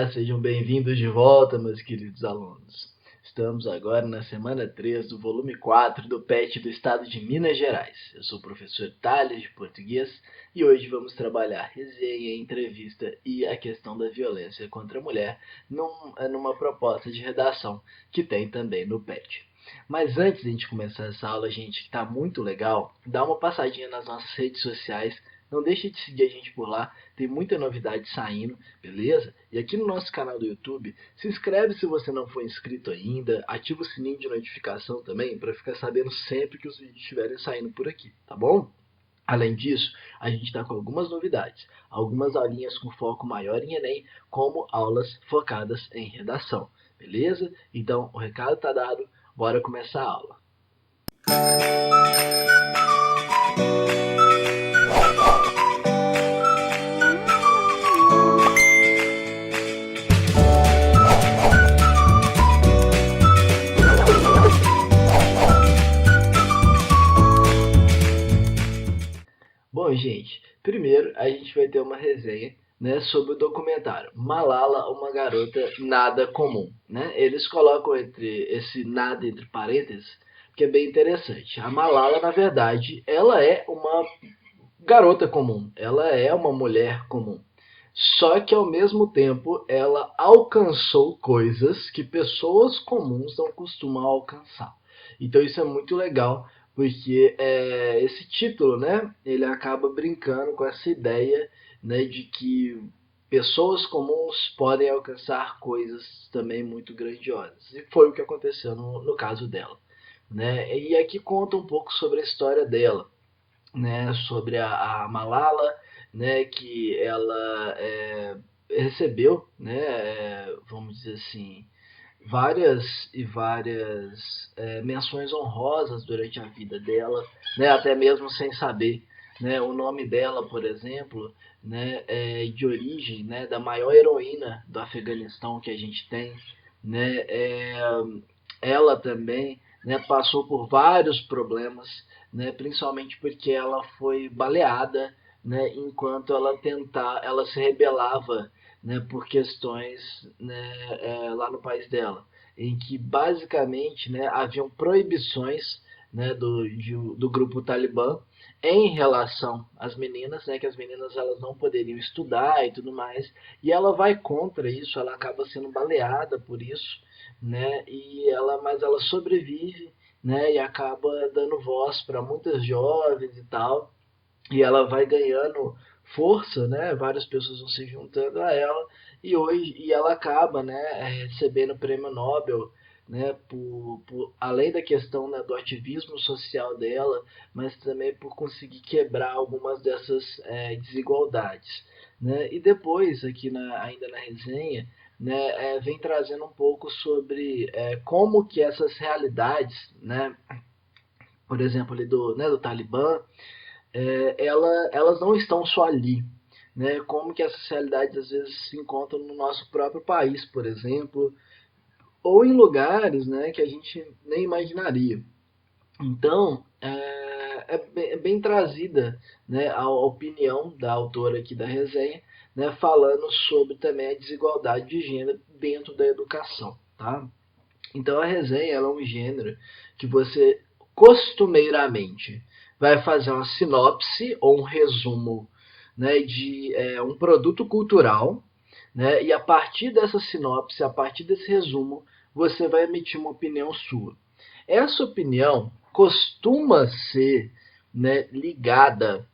Sejam bem-vindos de volta, meus queridos alunos. Estamos agora na semana 3 do volume 4 do PET do Estado de Minas Gerais. Eu sou o professor Thales, de português, e hoje vamos trabalhar resenha, entrevista e a questão da violência contra a mulher numa proposta de redação que tem também no PET. Mas antes de a gente começar essa aula, gente, que está muito legal, dá uma passadinha nas nossas redes sociais. Não deixe de seguir a gente por lá, tem muita novidade saindo, beleza? E aqui no nosso canal do YouTube, se inscreve se você não for inscrito ainda, ativa o sininho de notificação também, para ficar sabendo sempre que os vídeos estiverem saindo por aqui, tá bom? Além disso, a gente está com algumas novidades, algumas aulinhas com foco maior em Enem, como aulas focadas em redação, beleza? Então, o recado está dado, bora começar a aula. Bom, gente, primeiro a gente vai ter uma resenha, né, sobre o documentário Malala, uma garota nada comum, né? Eles colocam esse nada entre parênteses, que é bem interessante. A Malala, na verdade, ela é uma garota comum, ela é uma mulher comum. Só que ao mesmo tempo ela alcançou coisas que pessoas comuns não costumam alcançar. Então isso é muito legal, porque esse título, né, ele acaba brincando com essa ideia, né, de que pessoas comuns podem alcançar coisas também muito grandiosas. E foi o que aconteceu no caso dela, né? E aqui conta um pouco sobre a história dela, né, sobre a Malala, né, que ela recebeu, né, vamos dizer assim, várias e várias menções honrosas durante a vida dela, né, até mesmo sem saber, né, o nome dela, por exemplo, né, de origem, né, da maior heroína do Afeganistão que a gente tem, né, ela também, né, passou por vários problemas, né, principalmente porque ela foi baleada, né, enquanto ela se rebelava, né, por questões, né, lá no país dela, em que basicamente, né, haviam proibições, né, do grupo Talibã em relação às meninas, né, que as meninas elas não poderiam estudar e tudo mais, e ela vai contra isso, ela acaba sendo baleada por isso, né, mas ela sobrevive, né, e acaba dando voz para muitas jovens e tal, e ela vai ganhando força, né? Várias pessoas vão se juntando a ela e ela acaba, né, recebendo o prêmio Nobel, né, além da questão, né, do ativismo social dela, mas também por conseguir quebrar algumas dessas desigualdades, né? E depois aqui ainda na resenha, né, vem trazendo um pouco sobre como que essas realidades, né, por exemplo ali do Talibã, elas não estão só ali, né? Como que essas realidades às vezes se encontram no nosso próprio país, por exemplo, ou em lugares, né, que a gente nem imaginaria. Então, é bem trazida, né, a opinião da autora aqui da resenha, né, falando sobre também a desigualdade de gênero dentro da educação, tá? Então a resenha ela é um gênero que você costumeiramente vai fazer uma sinopse ou um resumo, né, de um produto cultural, né, e a partir dessa sinopse, a partir desse resumo, você vai emitir uma opinião sua. Essa opinião costuma ser, né, ligada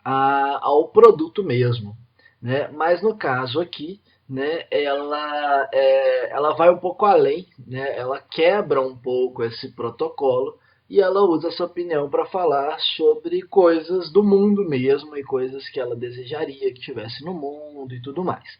ao produto mesmo, né? Mas no caso aqui, né, ela vai um pouco além, né? Ela quebra um pouco esse protocolo e ela usa essa opinião para falar sobre coisas do mundo mesmo e coisas que ela desejaria que tivesse no mundo e tudo mais,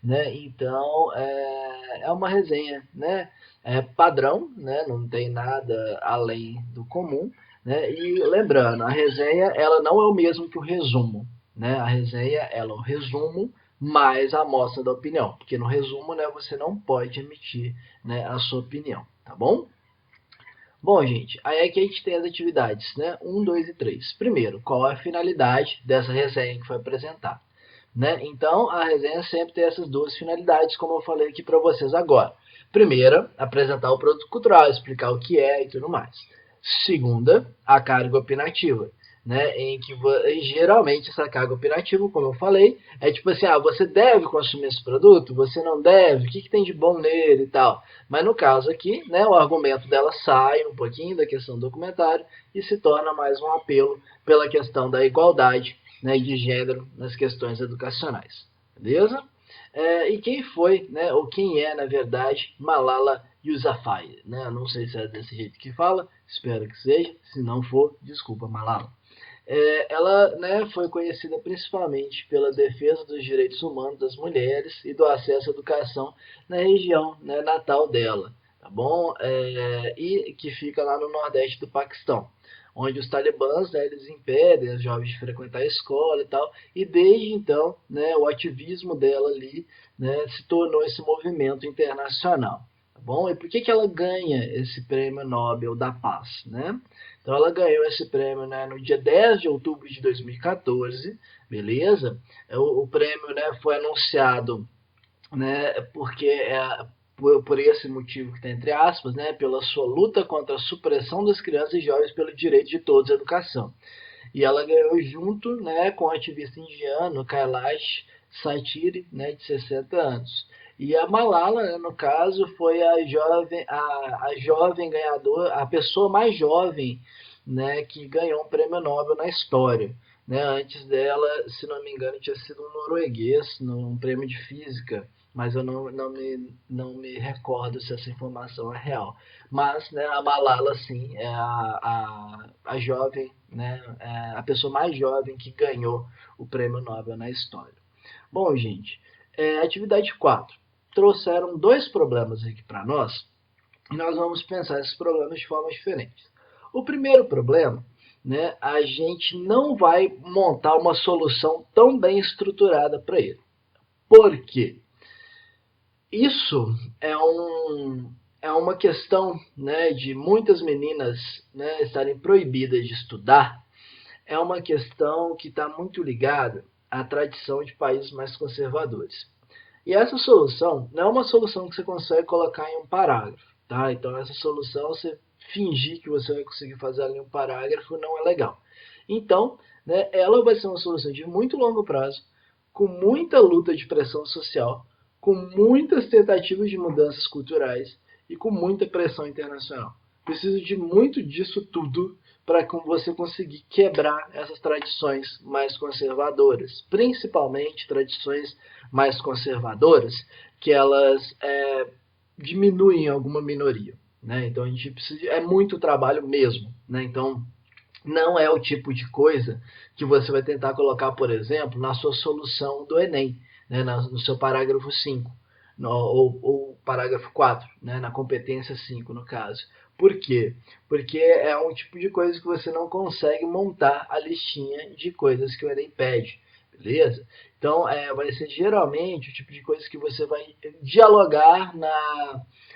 né? Então é uma resenha, né? É padrão, né? Não tem nada além do comum, né? E lembrando, a resenha ela não é o mesmo que o resumo, né? A resenha ela é o resumo mais a amostra da opinião, porque no resumo, né, você não pode emitir, né, a sua opinião, tá bom? Bom, gente, aí aqui a gente tem as atividades, né? 1, 2 e 3. Primeiro, qual é a finalidade dessa resenha que foi apresentada? né? Então, a resenha sempre tem essas duas finalidades, como eu falei aqui para vocês agora. Primeira, apresentar o produto cultural, explicar o que é e tudo mais. Segunda, a carga opinativa, né? Em que geralmente essa carga opinativa, como eu falei, é tipo assim, você deve consumir esse produto, você não deve, o que tem de bom nele e tal. Mas no caso aqui, né, o argumento dela sai um pouquinho da questão do documentário e se torna mais um apelo pela questão da igualdade, né, de gênero nas questões educacionais. Beleza? E quem foi, né, ou quem é, na verdade, Malala Yousafzai? Né? Não sei se é desse jeito que fala, espero que seja. Se não for, desculpa, Malala. Ela, né, foi conhecida principalmente pela defesa dos direitos humanos das mulheres e do acesso à educação na região, né, natal dela, tá bom? E que fica lá no nordeste do Paquistão, onde os talibãs, né, eles impedem os jovens de frequentar a escola e tal, e desde então, né, o ativismo dela ali, né, se tornou esse movimento internacional. Tá bom? E por que ela ganha esse prêmio Nobel da Paz, né? Então ela ganhou esse prêmio, né, no dia 10 de outubro de 2014, beleza? O prêmio, né, foi anunciado, né, porque por esse motivo que está entre aspas, né, pela sua luta contra a supressão das crianças e jovens pelo direito de todos à educação. E ela ganhou junto, né, com o ativista indiano Kailash Satyarthi, né, de 60 anos. E a Malala, né, no caso, foi a jovem ganhadora, a pessoa mais jovem, né, que ganhou um prêmio Nobel na história. Né? Antes dela, se não me engano, tinha sido um norueguês, num prêmio de física, mas eu não me recordo se essa informação é real. Mas, né, a Malala, sim, é a jovem, né, a pessoa mais jovem que ganhou o prêmio Nobel na história. Bom, gente, atividade 4. Trouxeram dois problemas aqui para nós e nós vamos pensar esses problemas de forma diferente. O primeiro problema, né, a gente não vai montar uma solução tão bem estruturada para ele. Por quê? Isso é uma questão, né, de muitas meninas, né, estarem proibidas de estudar, é uma questão que está muito ligada à tradição de países mais conservadores. E essa solução não é uma solução que você consegue colocar em um parágrafo, tá? Então essa solução, você fingir que você vai conseguir fazer ali em um parágrafo, não é legal. Então, né, ela vai ser uma solução de muito longo prazo, com muita luta de pressão social, com muitas tentativas de mudanças culturais e com muita pressão internacional. Preciso de muito disso tudo para você conseguir quebrar essas tradições mais conservadoras, principalmente tradições mais conservadoras, que elas diminuem alguma minoria. Né? Então a gente precisa, é muito trabalho mesmo. Né? Então não é o tipo de coisa que você vai tentar colocar, por exemplo, na sua solução do Enem, né? No seu parágrafo 5, ou parágrafo 4, né? Na competência 5, no caso. Por quê? Porque é um tipo de coisa que você não consegue montar a listinha de coisas que o Enem pede. Beleza? Então, vai ser geralmente o tipo de coisa que você vai dialogar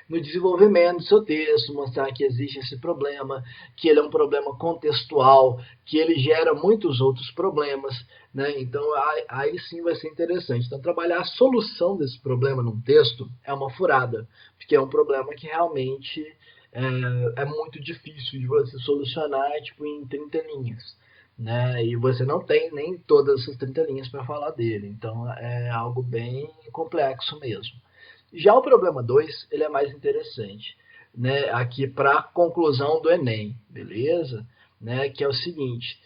no desenvolvimento do seu texto, mostrar que existe esse problema, que ele é um problema contextual, que ele gera muitos outros problemas, né? Então aí sim vai ser interessante. Então trabalhar a solução desse problema num texto é uma furada, porque é um problema que realmente é muito difícil de você solucionar tipo, em 30 linhas. Né? E você não tem nem todas essas 30 linhas para falar dele. Então é algo bem complexo mesmo. Já o problema 2, ele é mais interessante, né? Aqui para a conclusão do Enem, beleza? Né? Que é o seguinte,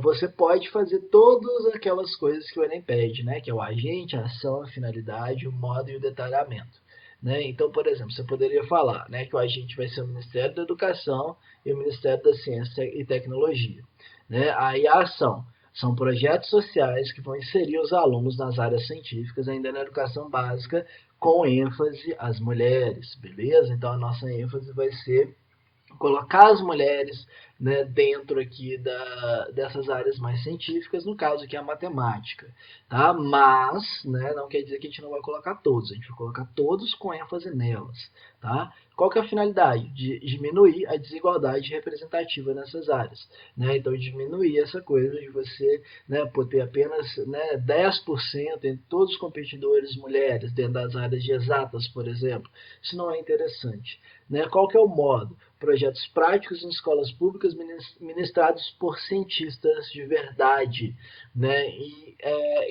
você pode fazer todas aquelas coisas que o Enem pede, né? Que é o agente, a ação, a finalidade, o modo e o detalhamento. Né? Então, por exemplo, você poderia falar, né, que o agente vai ser o Ministério da Educação e o Ministério da Ciência e Tecnologia. Né? Aí a ação são projetos sociais que vão inserir os alunos nas áreas científicas, ainda na educação básica, com ênfase às mulheres, beleza? Então a nossa ênfase vai ser colocar as mulheres, né, dentro aqui dessas áreas mais científicas, no caso aqui a matemática, tá? Mas, né, não quer dizer que a gente não vai colocar todos, a gente vai colocar todos com ênfase nelas, tá? Qual que é a finalidade? De diminuir a desigualdade representativa nessas áreas, né? Então, diminuir essa coisa de você, né, por ter apenas, né, 10% entre todos os competidores mulheres dentro das áreas de exatas, por exemplo. Isso não é interessante, né? Qual que é o modo? Projetos práticos em escolas públicas ministrados por cientistas de verdade, né?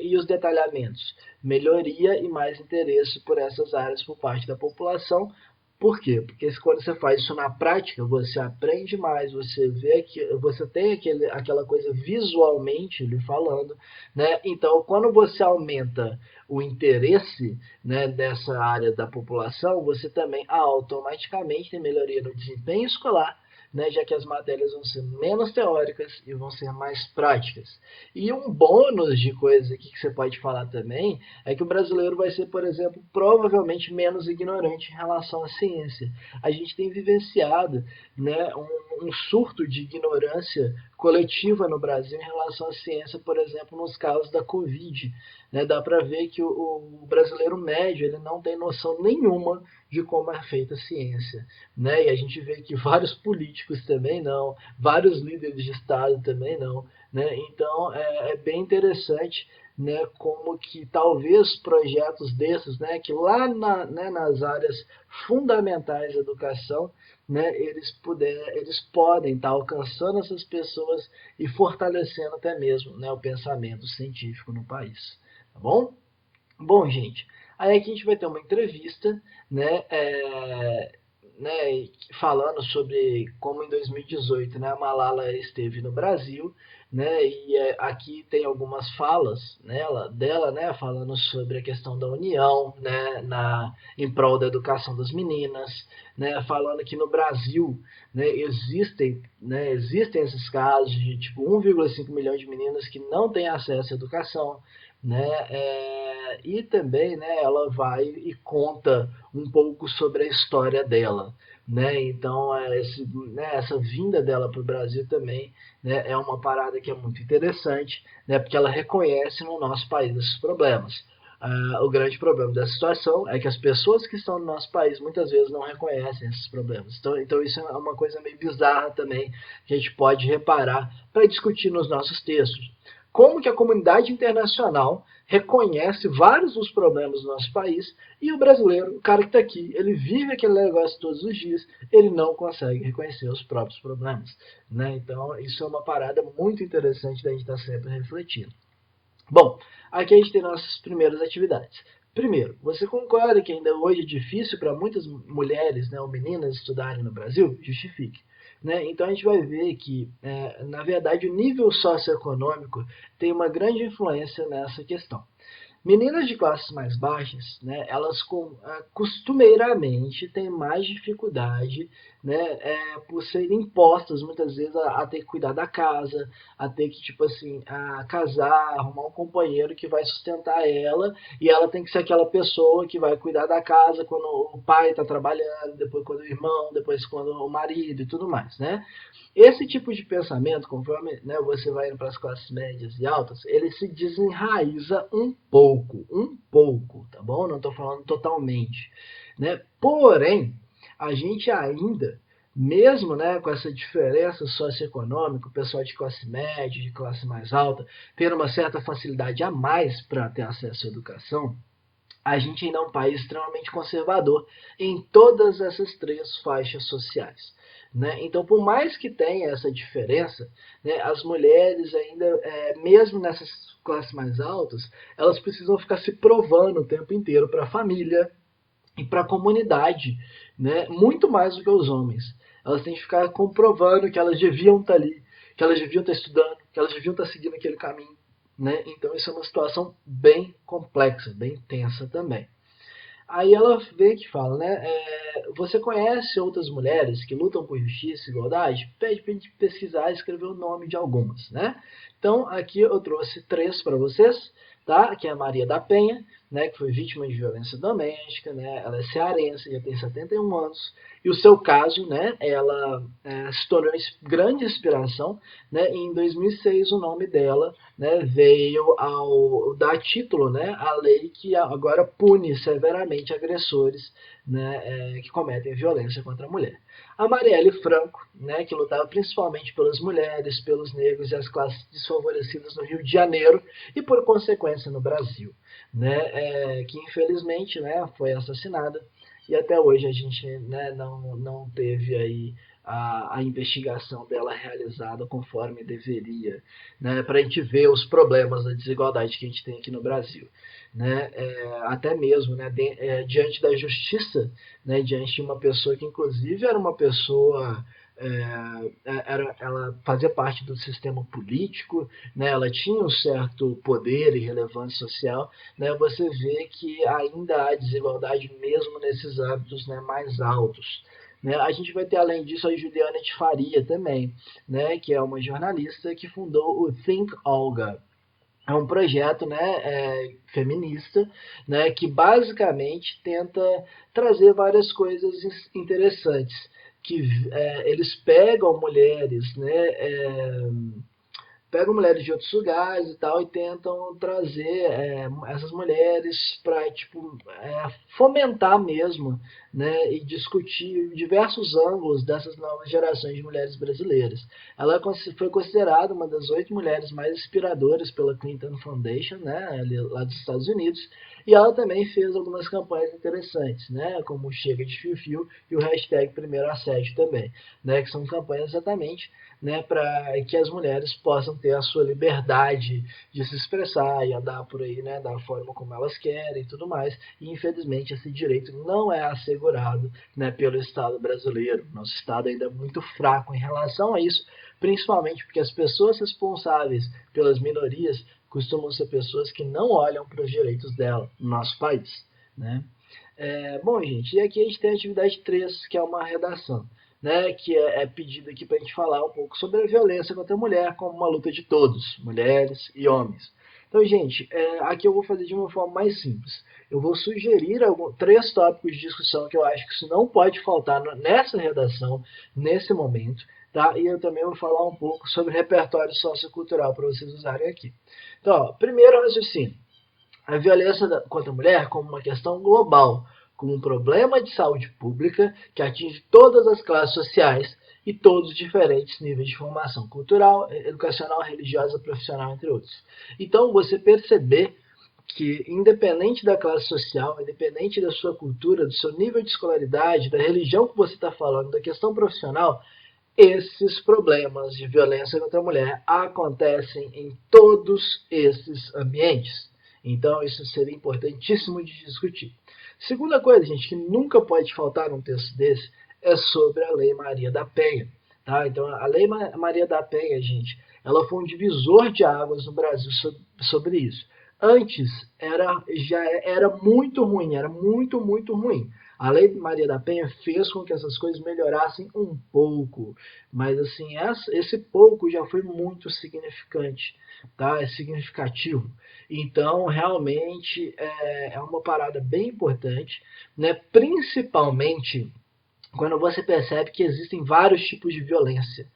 E os detalhamentos? Melhoria e mais interesse por essas áreas por parte da população. Por quê? Porque quando você faz isso na prática, você aprende mais, você vê que você tem aquela coisa visualmente lhe falando, né? Então, quando você aumenta o interesse, né, dessa área da população, você também automaticamente tem melhoria no desempenho escolar, né, já que as matérias vão ser menos teóricas e vão ser mais práticas. E um bônus de coisa aqui que você pode falar também é que o brasileiro vai ser, por exemplo, provavelmente menos ignorante em relação à ciência. A gente tem vivenciado, né, um surto de ignorância coletiva no Brasil em relação à ciência, por exemplo, nos casos da Covid. Né? Dá para ver que o brasileiro médio ele não tem noção nenhuma de como é feita a ciência. Né? E a gente vê que vários políticos também não, vários líderes de Estado também não. Né? Então, é bem interessante, né, como que talvez projetos desses, né, que lá né, nas áreas fundamentais da educação, né, eles podem estar alcançando essas pessoas e fortalecendo até mesmo, né, o pensamento científico no país. Tá bom? Bom, gente, aí aqui a gente vai ter uma entrevista, né, né, falando sobre como em 2018, né, a Malala esteve no Brasil, né, e aqui tem algumas falas dela, né, falando sobre a questão da união, né, em prol da educação das meninas, né, falando que no Brasil, né, existem esses casos de tipo 1,5 milhão de meninas que não têm acesso à educação, né, e também, né, ela vai e conta um pouco sobre a história dela, né? Então, essa vinda dela para o Brasil também, né, é uma parada que é muito interessante, né, porque ela reconhece no nosso país esses problemas. O grande problema dessa situação é que as pessoas que estão no nosso país muitas vezes não reconhecem esses problemas. Então isso é uma coisa meio bizarra também que a gente pode reparar para discutir nos nossos textos. Como que a comunidade internacional reconhece vários dos problemas do nosso país e o brasileiro, o cara que está aqui, ele vive aquele negócio todos os dias, ele não consegue reconhecer os próprios problemas. Né? Então, isso é uma parada muito interessante da gente estar sempre refletindo. Bom, aqui a gente tem nossas primeiras atividades. Primeiro, você concorda que ainda hoje é difícil para muitas mulheres, né, ou meninas estudarem no Brasil? Justifique. Né? Então a gente vai ver que, na verdade, o nível socioeconômico tem uma grande influência nessa questão. Meninas de classes mais baixas, né, elas costumeiramente têm mais dificuldade, né, por serem impostas muitas vezes a ter que cuidar da casa, a ter que, tipo assim, a casar, arrumar um companheiro que vai sustentar ela, e ela tem que ser aquela pessoa que vai cuidar da casa quando o pai está trabalhando, depois quando o irmão, depois quando o marido e tudo mais, né? Esse tipo de pensamento, conforme, né, você vai indo para as classes médias e altas, ele se desenraiza um pouco, tá bom? Não estou falando totalmente, né? Porém, a gente ainda, mesmo, né, com essa diferença socioeconômica, o pessoal de classe média, de classe mais alta, ter uma certa facilidade a mais para ter acesso à educação, a gente ainda é um país extremamente conservador em todas essas três faixas sociais. Né? Então, por mais que tenha essa diferença, né, as mulheres ainda, mesmo nessas classes mais altas, elas precisam ficar se provando o tempo inteiro para a família e para a comunidade, né, muito mais do que os homens. Elas têm que ficar comprovando que elas deviam estar ali, que elas deviam estar estudando, que elas deviam estar seguindo aquele caminho. Né? Então, isso é uma situação bem complexa, bem tensa também. Aí ela vê que fala, né? Você conhece outras mulheres que lutam por justiça e igualdade? Pede para a gente pesquisar e escrever o nome de algumas, né? Então, aqui eu trouxe três para vocês, tá? Que é a Maria da Penha, né, que foi vítima de violência doméstica, né, ela é cearense, já tem 71 anos, e o seu caso, né, ela se tornou grande inspiração, né, e em 2006 o nome dela, né, veio ao dar título, né, à lei que agora pune severamente agressores, né, que cometem violência contra a mulher. A Marielle Franco, né, que lutava principalmente pelas mulheres, pelos negros e as classes desfavorecidas no Rio de Janeiro e, por consequência, no Brasil, né, que infelizmente, né, foi assassinada e até hoje a gente, né, não teve aí a investigação dela realizada conforme deveria, né, para a gente ver os problemas da desigualdade que a gente tem aqui no Brasil, né, até mesmo, né, diante da justiça, né, diante de uma pessoa que inclusive era uma pessoa ela fazia parte do sistema político, né, ela tinha um certo poder e relevância social, né, você vê que ainda há desigualdade mesmo nesses hábitos, né, mais altos. Né? A gente vai ter, além disso, a Juliana de Faria também, né, que é uma jornalista que fundou o Think Olga. É um projeto, né, feminista, né, que basicamente tenta trazer várias coisas interessantes, que eles pegam mulheres, né, pegam mulheres de outros lugares e tal e tentam trazer essas mulheres para tipo fomentar mesmo, né, e discutir diversos ângulos dessas novas gerações de mulheres brasileiras. Ela foi considerada uma das 8 mulheres mais inspiradoras pela Clinton Foundation, né, lá dos Estados Unidos, e ela também fez algumas campanhas interessantes, né, como o Chega de Fio-Fio e o hashtag Primeiro Assédio também, né, que são campanhas exatamente, né, para que as mulheres possam ter a sua liberdade de se expressar e andar por aí, né, da forma como elas querem e tudo mais. E infelizmente esse direito não é assegurado, né, pelo Estado brasileiro. Nosso Estado ainda é muito fraco em relação a isso, principalmente porque as pessoas responsáveis pelas minorias costumam ser pessoas que não olham para os direitos dela no nosso país, né? Bom, gente, e aqui a gente tem a atividade 3, que é uma redação, né, que é pedido aqui para a gente falar um pouco sobre a violência contra a mulher como uma luta de todos, mulheres e homens. Então, gente, aqui eu vou fazer de uma forma mais simples. Eu vou sugerir 3 tópicos de discussão que eu acho que isso não pode faltar nessa redação, nesse momento, tá? E eu também vou falar um pouco sobre repertório sociocultural para vocês usarem aqui. Então, ó, primeiro raciocínio. A violência contra a mulher como uma questão global, como um problema de saúde pública que atinge todas as classes sociais e todos os diferentes níveis de formação cultural, educacional, religiosa, profissional, entre outros. Então, você perceber que, independente da classe social, independente da sua cultura, do seu nível de escolaridade, da religião que você está falando, da questão profissional, esses problemas de violência contra a mulher acontecem em todos esses ambientes. Então, isso seria importantíssimo de discutir. Segunda coisa, gente, que nunca pode faltar num texto desse é sobre a Lei Maria da Penha. Tá? Então, a Lei Maria da Penha, gente, ela foi um divisor de águas no Brasil sobre isso. Antes, já era muito ruim, era muito, muito ruim. A Lei Maria da Penha fez com que essas coisas melhorassem um pouco, mas assim, esse pouco já foi muito significante, tá? É significativo. Então, realmente, é uma parada bem importante, né? Principalmente quando você percebe que existem vários tipos de violência.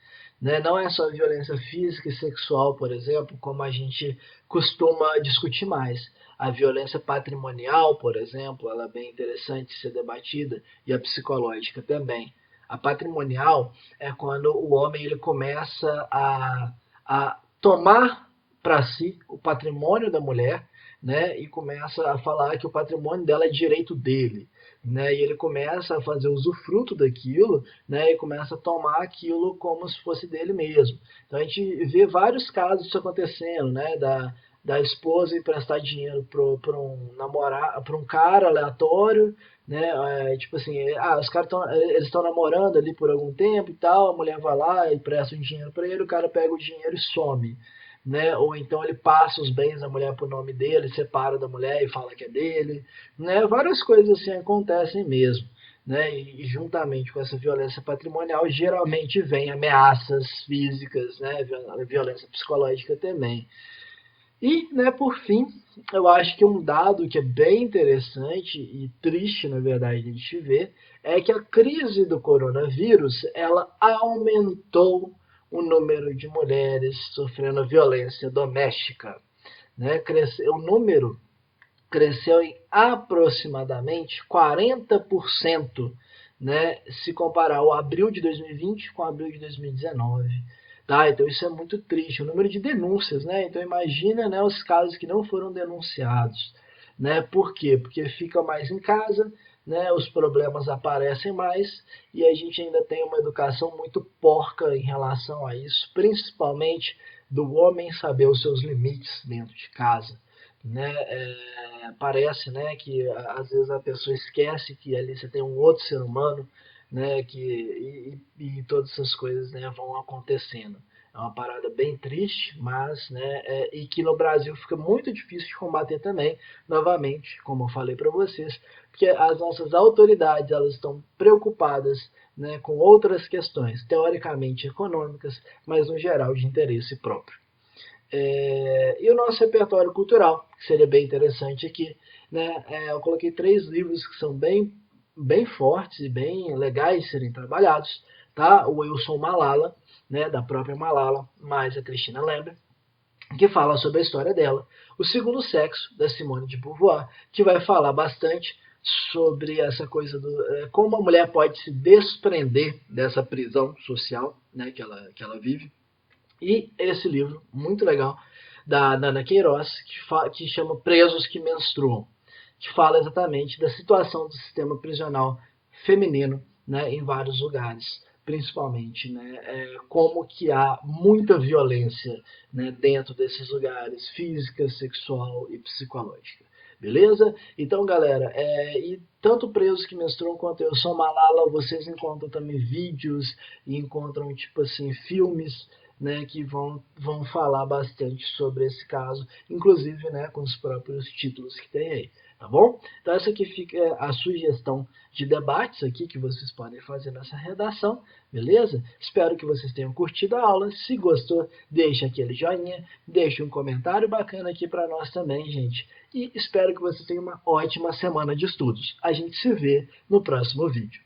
Né? Não é só violência física e sexual, por exemplo, como a gente costuma discutir mais. A violência patrimonial, por exemplo, ela é bem interessante de ser debatida, e a psicológica também. A patrimonial é quando o homem ele começa a tomar para si o patrimônio da mulher, né, e começa a falar que o patrimônio dela é direito dele. Né, e ele começa a fazer usufruto daquilo, né, e começa a tomar aquilo como se fosse dele mesmo. Então a gente vê vários casos disso acontecendo, né, da esposa emprestar dinheiro para um cara aleatório, né, tipo assim, os caras eles estão namorando ali por algum tempo e tal, a mulher vai lá e presta um dinheiro para ele, o cara pega o dinheiro e some. Né? Ou então ele passa os bens da mulher por nome dele, separa da mulher e fala que é dele, né? Várias coisas assim acontecem mesmo, né? E juntamente com essa violência patrimonial, geralmente vem ameaças físicas, né? Violência psicológica também. E, né, por fim, eu acho que um dado que é bem interessante e triste, na verdade, de a gente ver, é que a crise do coronavírus, ela aumentou o número de mulheres sofrendo violência doméstica, né? O número cresceu em aproximadamente 40%, né, se comparar o abril de 2020 com o abril de 2019. Tá? Então isso é muito triste, o número de denúncias, né? Então imagina, né, os casos que não foram denunciados. Né? Por quê? Porque fica mais em casa, né, os problemas aparecem mais e a gente ainda tem uma educação muito porca em relação a isso, principalmente do homem saber os seus limites dentro de casa. Né? Parece, né, que às vezes a pessoa esquece que ali você tem um outro ser humano, né, e todas essas coisas, né, vão acontecendo. É uma parada bem triste, mas, né, e que no Brasil fica muito difícil de combater também, novamente, como eu falei para vocês, porque as nossas autoridades, elas estão preocupadas, né, com outras questões, teoricamente econômicas, mas no geral de interesse próprio. E o nosso repertório cultural, que seria bem interessante aqui, né? Eu coloquei 3 livros que são bem fortes e bem legais de serem trabalhados, tá? O Eu Sou Malala, né, da própria Malala, mais a Cristina Lembra, que fala sobre a história dela. O Segundo Sexo, da Simone de Beauvoir, que vai falar bastante sobre essa coisa do como a mulher pode se desprender dessa prisão social, né, que ela vive. E esse livro, muito legal, da Ana Queiroz, que chama Presos que Menstruam, que fala exatamente da situação do sistema prisional feminino, né, em vários lugares, principalmente, né, como que há muita violência, né, dentro desses lugares, física, sexual e psicológica. Beleza? Então, galera, e tanto Presos que Menstruam quanto Eu Sou Malala, vocês encontram também vídeos e encontram, tipo assim, filmes, né, que vão falar bastante sobre esse caso, inclusive, né, com os próprios títulos que tem aí, tá bom? Então essa aqui fica a sugestão de debates aqui que vocês podem fazer nessa redação, beleza? Espero que vocês tenham curtido a aula. Se gostou, deixa aquele joinha, deixa um comentário bacana aqui para nós também, gente. E espero que vocês tenham uma ótima semana de estudos. A gente se vê no próximo vídeo.